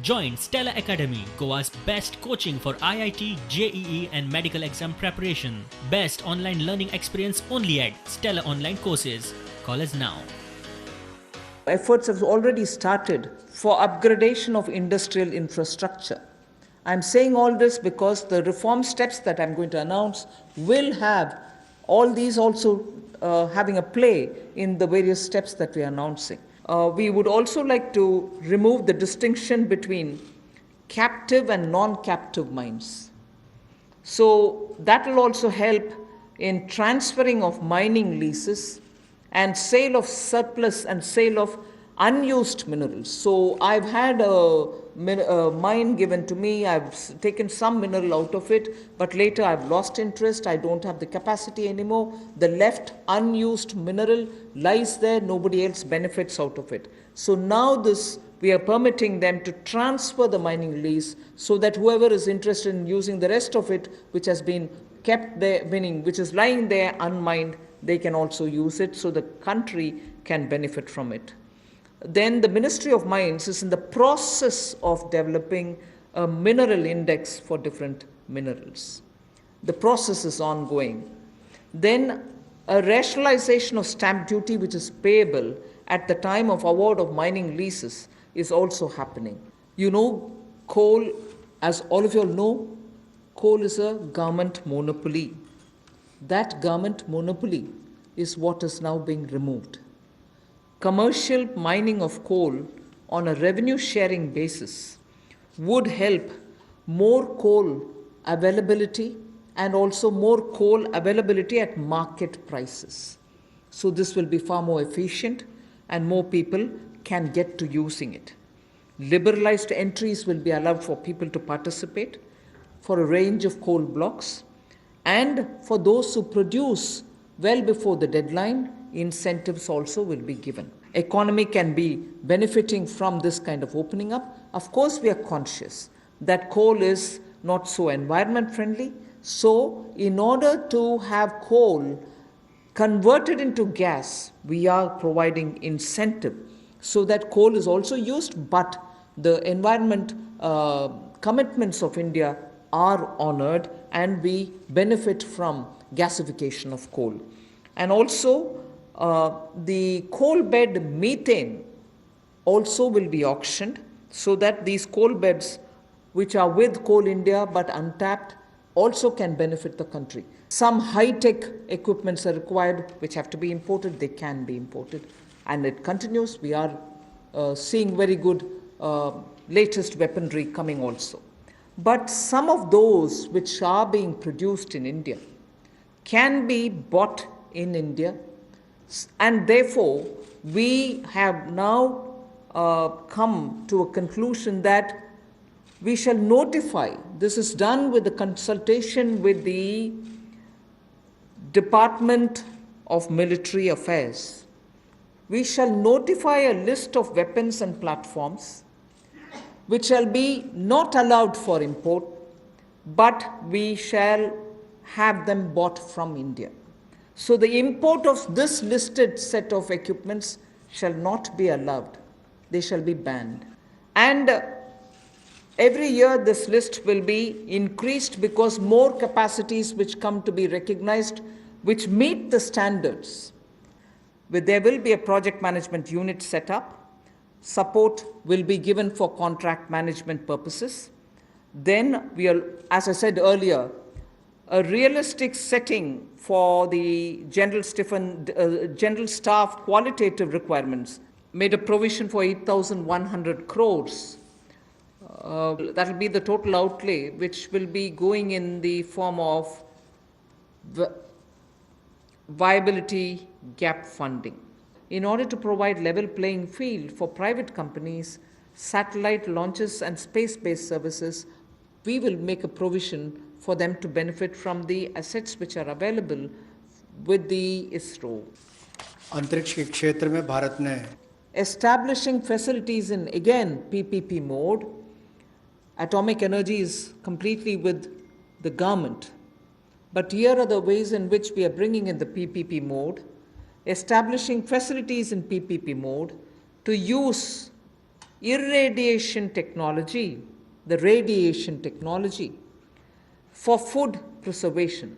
Join Stella Academy, Goa's best coaching for IIT, JEE and medical exam preparation. Best online learning experience only at Stella Online Courses. Call us now. Efforts have already started for upgradation of industrial infrastructure. I'm saying all this because the reform steps that I'm going to announce will have all these also having a play in the various steps that we are announcing. We would also like to remove the distinction between captive and non-captive mines. So that will also help in transferring of mining leases and sale of surplus and sale of unused minerals. So I've had a mine given to me, I've taken some mineral out of it, but later I've lost interest, I don't have the capacity anymore. The left unused mineral lies there, nobody else benefits out of it. So now we are permitting them to transfer the mining lease so that whoever is interested in using the rest of it, which has been kept there, meaning which is lying there unmined, they can also use it so the country can benefit from it. Then the Ministry of Mines is in the process of developing a mineral index for different minerals. The process is ongoing. Then a rationalization of stamp duty, which is payable at the time of award of mining leases, is also happening. You know, coal, as all of you all know, coal is a government monopoly. That government monopoly is what is now being removed. Commercial mining of coal on a revenue sharing basis would help more coal availability and also more coal availability at market prices. So this will be far more efficient and more people can get to using it. Liberalized entries will be allowed for people to participate for a range of coal blocks, and for those who produce well before the deadline, incentives also will be given. Economy can be benefiting from this kind of opening up. Of course, we are conscious that coal is not so environment friendly. So in order to have coal converted into gas, we are providing incentive so that coal is also used, but the environment commitments of India are honored and we benefit from gasification of coal. And also the coal bed methane also will be auctioned so that these coal beds which are with Coal India but untapped also can benefit the country. Some high-tech equipments are required which have to be imported, they can be imported, and it continues. We are seeing very good latest weaponry coming also. But some of those which are being produced in India can be bought in India, and therefore we have now come to a conclusion that we shall notify. This is done with the consultation with the Department of Military Affairs. We shall notify a list of weapons and platforms which shall be not allowed for import, but we shall have them bought from India. So the import of this listed set of equipments shall not be allowed. They shall be banned. And every year this list will be increased because more capacities which come to be recognized, which meet the standards. There will be a project management unit set up. Support will be given for contract management purposes. Then we are, as I said earlier, a realistic setting for the general staff qualitative requirements, made a provision for 8,100 crores. That will be the total outlay, which will be going in the form of viability gap funding. In order to provide level playing field for private companies, satellite launches and space-based services, we will make a provision for them to benefit from the assets which are available with the ISRO. अंतरिक्ष के क्षेत्र में भारत ने Establishing facilities in, again, PPP mode. Atomic energy is completely with the government. But here are the ways in which we are bringing in the PPP mode, establishing facilities in PPP mode to use irradiation technology, the radiation technology for food preservation.